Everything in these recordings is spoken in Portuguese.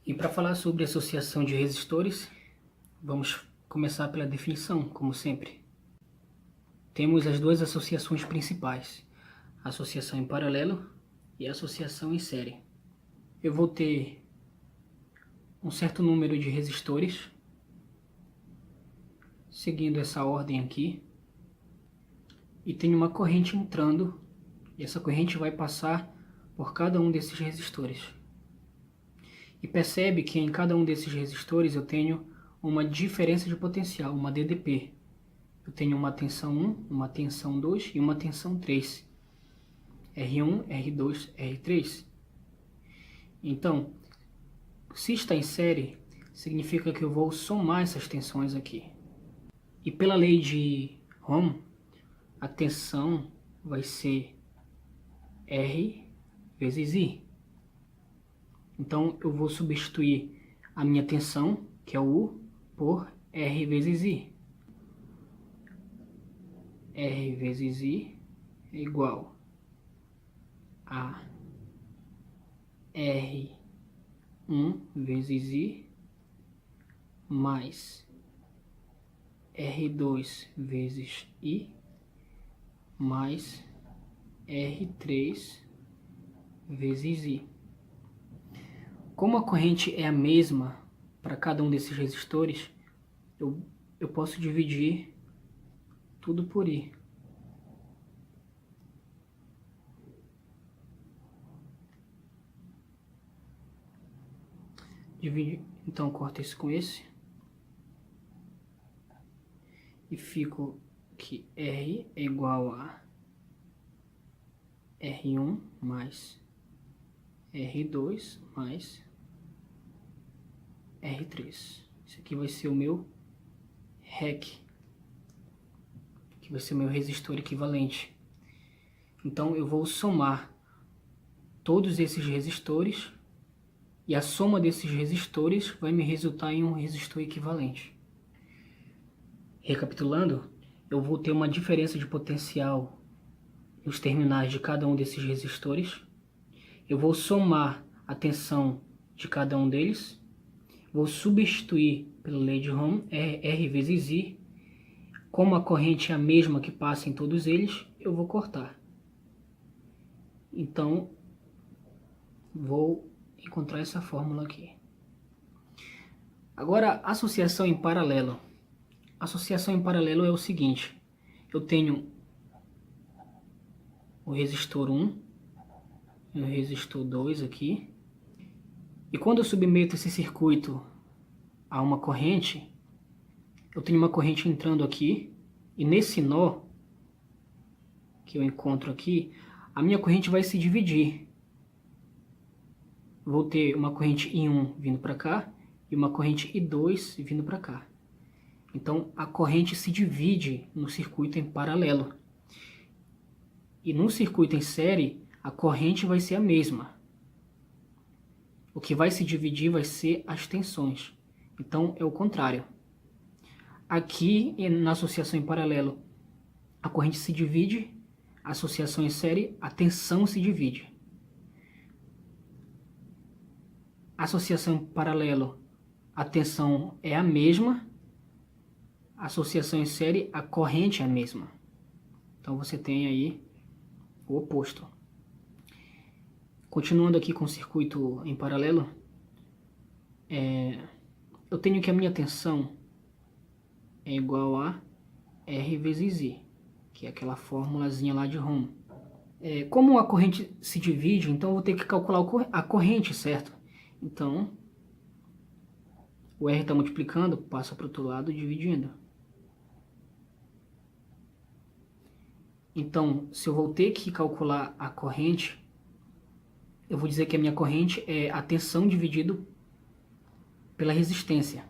E para falar sobre associação de resistores, vamos começar pela definição, como sempre. Temos as duas associações principais, a associação em paralelo e a associação em série. Eu vou ter um certo número de resistores, seguindo essa ordem aqui, e tenho uma corrente entrando, e essa corrente vai passar por cada um desses resistores. E percebe que em cada um desses resistores eu tenho uma diferença de potencial, uma DDP. Eu tenho uma tensão 1, uma tensão 2 e uma tensão 3. R1, R2, R3. Então, se está em série, significa que eu vou somar essas tensões aqui. E pela lei de Ohm, a tensão vai ser R vezes I. Então, eu vou substituir a minha tensão, que é o U, por R vezes I. R vezes I é igual a R1 vezes I mais R2 vezes I mais R3 vezes I. Como a corrente é a mesma para cada um desses resistores, eu posso dividir tudo por I. Então corta esse com esse. E fico que R é igual a R1 mais R2 mais R3. Esse aqui vai ser o meu REC, que vai ser o meu resistor equivalente. Então eu vou somar todos esses resistores e a soma desses resistores vai me resultar em um resistor equivalente. Recapitulando, eu vou ter uma diferença de potencial nos terminais de cada um desses resistores. Eu vou somar a tensão de cada um deles. Vou substituir pela lei de Ohm, R vezes I. Como a corrente é a mesma que passa em todos eles, eu vou cortar. Então, vou encontrar essa fórmula aqui. Agora, associação em paralelo. Associação em paralelo é o seguinte: eu tenho o resistor 1 e o resistor 2 aqui. E quando eu submeto esse circuito a uma corrente, eu tenho uma corrente entrando aqui, e nesse nó que eu encontro aqui, a minha corrente vai se dividir. Vou ter uma corrente I1 vindo para cá e uma corrente I2 vindo para cá. Então a corrente se divide no circuito em paralelo. E no circuito em série, a corrente vai ser a mesma. O que vai se dividir vai ser as tensões. Então é o contrário. Aqui na associação em paralelo, a corrente se divide, a associação em série, a tensão se divide. A associação em paralelo, a tensão é a mesma, a associação em série, a corrente é a mesma. Então você tem aí o oposto. Continuando aqui com o circuito em paralelo, eu tenho que a minha tensão é igual a R vezes I, que é aquela formulazinha lá de Ohm. Como a corrente se divide, então eu vou ter que calcular a corrente, certo? Então, o R está multiplicando, passa para o outro lado dividindo. Então, se eu vou ter que calcular a corrente, eu vou dizer que a minha corrente é a tensão dividido pela resistência.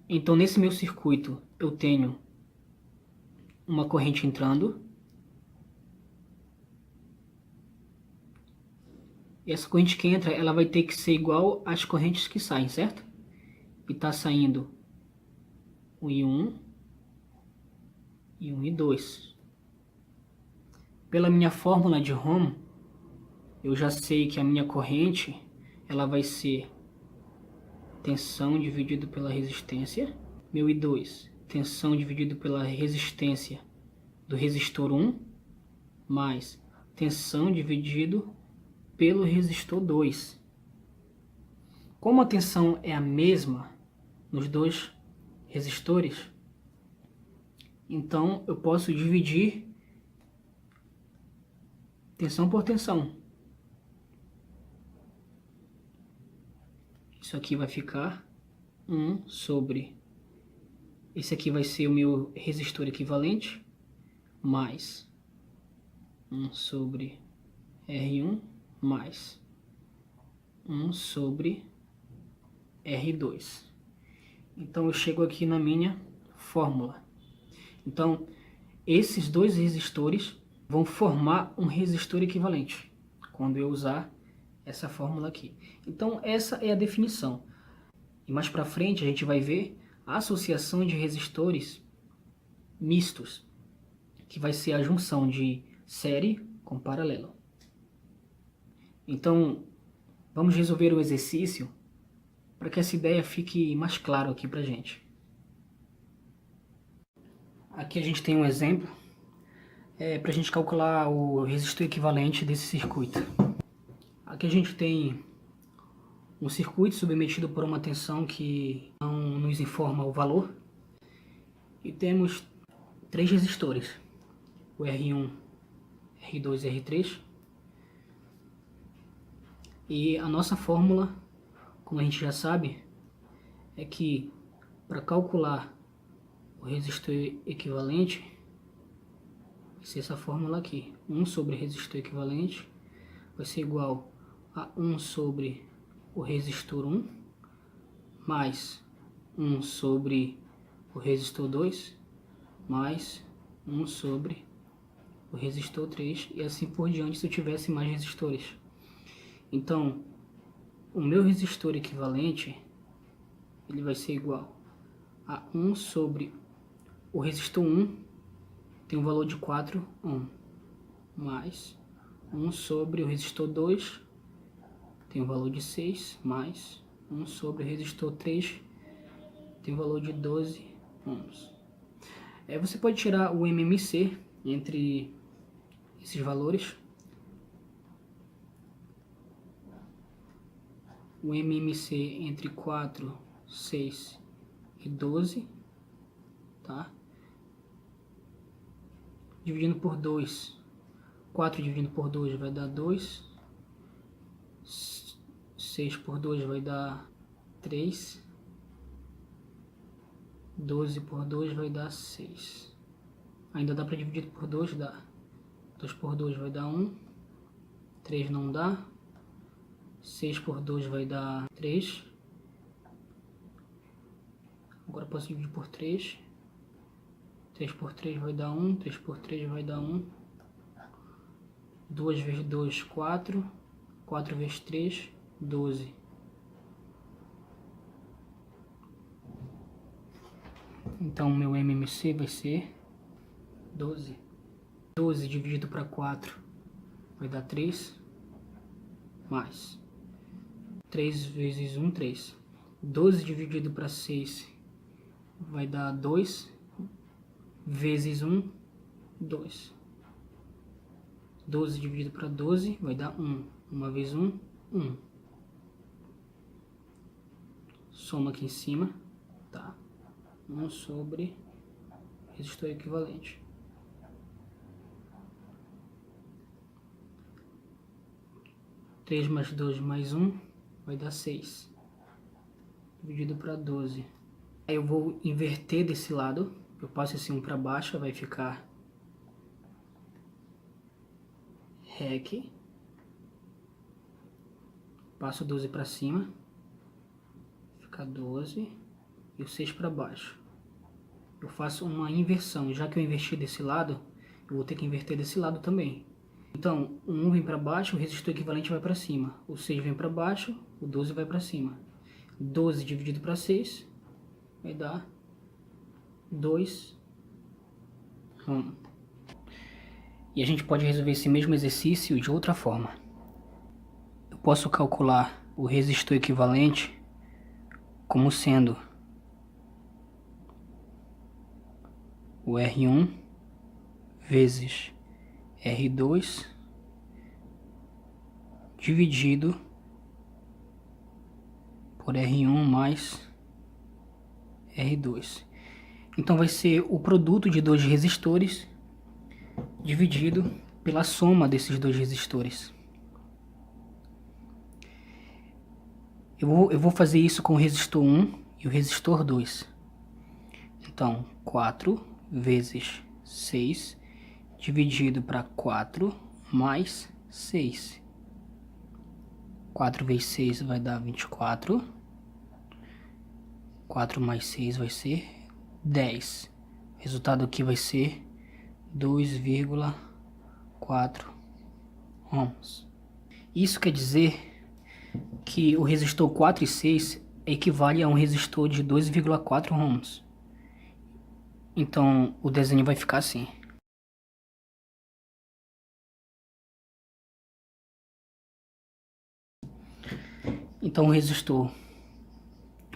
Então, nesse meu circuito, eu tenho uma corrente entrando. E essa corrente que entra, ela vai ter que ser igual às correntes que saem, certo? E está saindo o I1 e um I2. Pela minha fórmula de Ohm, eu já sei que a minha corrente ela vai ser tensão dividido pela resistência, meu I2, tensão dividido pela resistência do resistor 1, mais tensão dividido pelo resistor 2. Como a tensão é a mesma nos dois resistores, então eu posso dividir tensão por tensão. Isso aqui vai ficar 1 sobre... Esse aqui vai ser o meu resistor equivalente, mais 1 sobre R1, mais 1 sobre R2. Então eu chego aqui na minha fórmula. Então esses dois resistores vão formar um resistor equivalente quando eu usar essa fórmula aqui. Então essa é a definição. E mais para frente a gente vai ver a associação de resistores mistos, que vai ser a junção de série com paralelo. Então vamos resolver o exercício para que essa ideia fique mais clara aqui para a gente. Aqui a gente tem um exemplo para a gente calcular o resistor equivalente desse circuito. Aqui a gente tem um circuito submetido por uma tensão que não nos informa o valor. E temos 3 resistores, o R1, R2 e R3. E a nossa fórmula, como a gente já sabe, é que para calcular o resistor equivalente, vai ser essa fórmula aqui. 1 sobre resistor equivalente vai ser igual a 1 sobre o resistor 1, mais 1 sobre o resistor 2, mais 1 sobre o resistor 3, e assim por diante se eu tivesse mais resistores. Então, o meu resistor equivalente, ele vai ser igual a 1 sobre o resistor 1, tem um valor de 4 ohm, mais 1 sobre o resistor 2, tem um valor de 6, mais 1 sobre o resistor 3, tem um valor de 12 ohms. Você pode tirar o MMC entre esses valores. O MMC entre 4, 6 e 12, tá? Dividindo por 2, 4 dividindo por 2 vai dar 2, 6 por 2 vai dar 3, 12 por 2 vai dar 6. Ainda dá para dividir por 2, dá. 2 por 2 vai dar 1, 3 não dá, 6 por 2 vai dar 3. Agora posso dividir por 3. 3 por 3 vai dar 1, 3 por 3 vai dar 1. 2 vezes 2, 4. 4 vezes 3, 12. Então meu MMC vai ser 12. 12 dividido para 4 vai dar 3. Mais 3 vezes 1, 3. 12 dividido para 6 vai dar 2. Vezes 1, 2. 12 dividido para 12 vai dar 1. 1 vezes 1, 1. Soma aqui em cima, tá? 1 sobre resistor equivalente. Três mais 2 mais 1 vai dar 6. Dividido para 12. Aí eu vou inverter desse lado. Eu passo esse 1 para baixo, vai ficar REC. Passo o 12 para cima, fica 12. E o 6 para baixo. Eu faço uma inversão. Já que eu inverti desse lado, eu vou ter que inverter desse lado também. Então, o 1 vem para baixo, o resistor equivalente vai para cima. O 6 vem para baixo, o 12 vai para cima. 12 dividido para 6 vai dar 2 ohm. E a gente pode resolver esse mesmo exercício de outra forma. Eu posso calcular o resistor equivalente como sendo o R1 vezes R2 dividido por R1 mais R2. Então vai ser o produto de dois resistores dividido pela soma desses dois resistores. Eu vou fazer isso com o resistor 1 e o resistor 2. Então, 4 vezes 6 dividido para 4 mais 6. 4 vezes 6 vai dar 24. 4 mais 6 vai ser 10. O resultado aqui vai ser 2,4 ohms. Isso quer dizer que o resistor 4 e 6 equivale a um resistor de 2,4 ohms. Então o desenho vai ficar assim. Então o resistor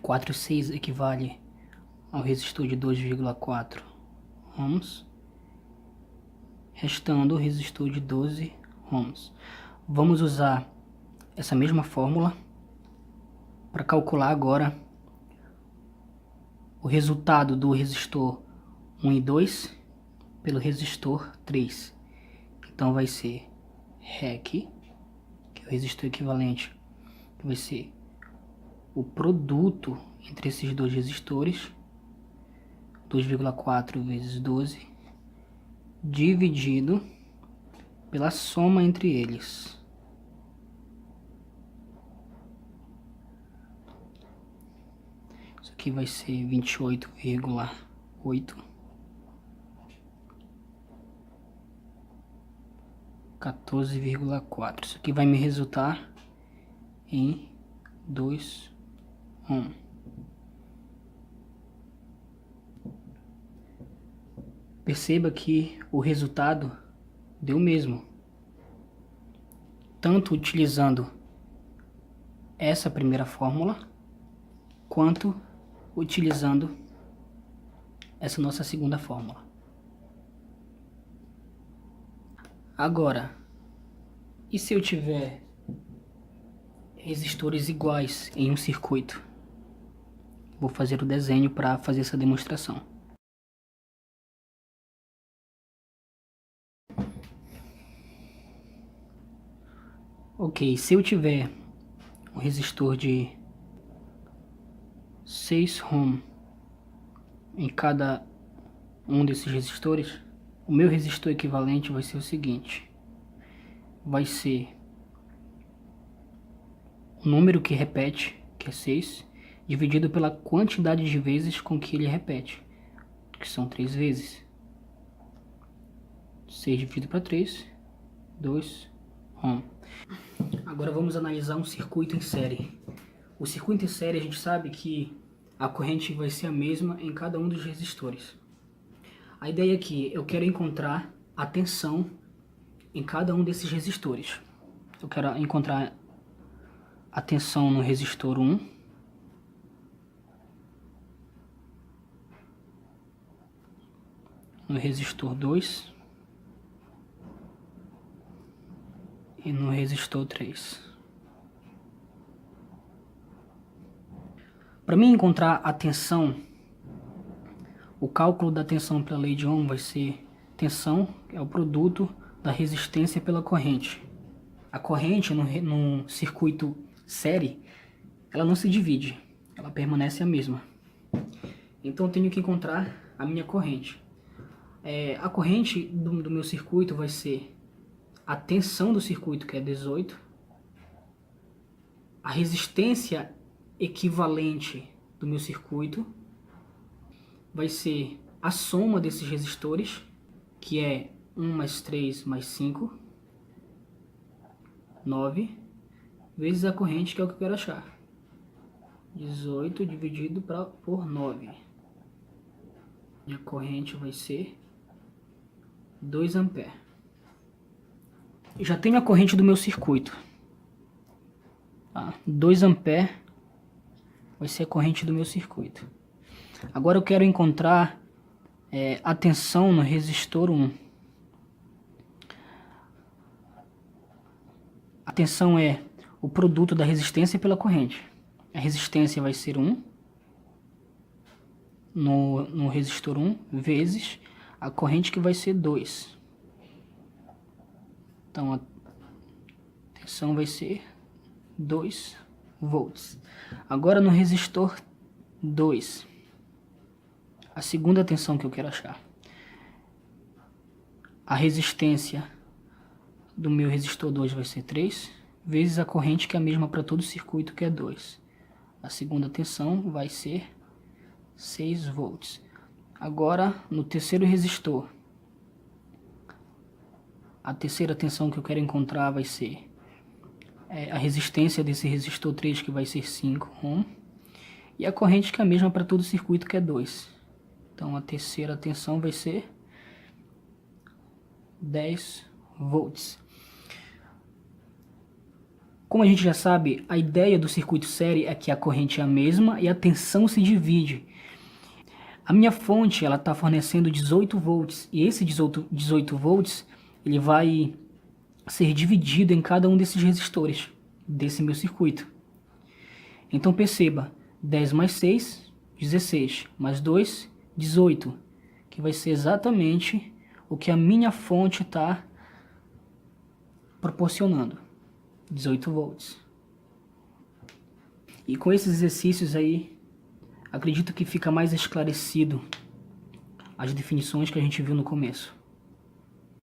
4 e 6 equivale ao resistor de 2,4 ohms, restando o resistor de 12 ohms. Vamos usar essa mesma fórmula para calcular agora o resultado do resistor 1 e 2 pelo resistor 3. Então vai ser REC, que é o resistor equivalente, que vai ser o produto entre esses dois resistores, 2,4 vezes 12, dividido pela soma entre eles. Isso aqui vai ser 28,8. 14,4. Isso aqui vai me resultar em 2 ohm. Perceba que o resultado deu o mesmo, tanto utilizando essa primeira fórmula, quanto utilizando essa nossa segunda fórmula. Agora, e se eu tiver resistores iguais em um circuito? Vou fazer o desenho para fazer essa demonstração. Ok, se eu tiver um resistor de 6 ohm em cada um desses resistores, o meu resistor equivalente vai ser o seguinte: vai ser o número que repete, que é 6, dividido pela quantidade de vezes com que ele repete, que são 3 vezes. 6 dividido para 3, 2 ohm. Agora vamos analisar um circuito em série. O circuito em série, a gente sabe que a corrente vai ser a mesma em cada um dos resistores. A ideia aqui, eu quero encontrar a tensão em cada um desses resistores. Eu quero encontrar a tensão no resistor 1, no resistor 2 e no resistor 3. Para mim encontrar a tensão, o cálculo da tensão pela lei de Ohm vai ser tensão, que é o produto da resistência pela corrente. A corrente no circuito série, ela não se divide, ela permanece a mesma. Então eu tenho que encontrar a minha corrente. A corrente do meu circuito vai ser a tensão do circuito, que é 18, a resistência equivalente do meu circuito vai ser a soma desses resistores, que é 1 mais 3 mais 5, 9, vezes a corrente, que é o que eu quero achar. 18 dividido por 9. Minha corrente vai ser 2 amperes. Já tenho a corrente do meu circuito. Tá? 2 A vai ser a corrente do meu circuito. Agora eu quero encontrar a tensão no resistor 1. A tensão é o produto da resistência pela corrente. A resistência vai ser 1 no resistor 1 vezes a corrente, que vai ser 2. Então a tensão vai ser 2 volts. Agora no resistor 2, a segunda tensão que eu quero achar. A resistência do meu resistor 2 vai ser 3, vezes a corrente, que é a mesma para todo o circuito, que é 2. A segunda tensão vai ser 6 volts. Agora, no terceiro resistor, a terceira tensão que eu quero encontrar vai ser a resistência desse resistor 3, que vai ser 5 ohm, e a corrente, que é a mesma para todo o circuito, que é 2. Então a terceira tensão vai ser 10 volts. Como a gente já sabe, a ideia do circuito série é que a corrente é a mesma e a tensão se divide. A minha fonte está fornecendo 18 volts, e esse 18 volts ele vai ser dividido em cada um desses resistores desse meu circuito. Então perceba, 10 mais 6, 16, mais 2, 18, que vai ser exatamente o que a minha fonte está proporcionando, 18 volts. E com esses exercícios aí, acredito que fica mais esclarecido as definições que a gente viu no começo.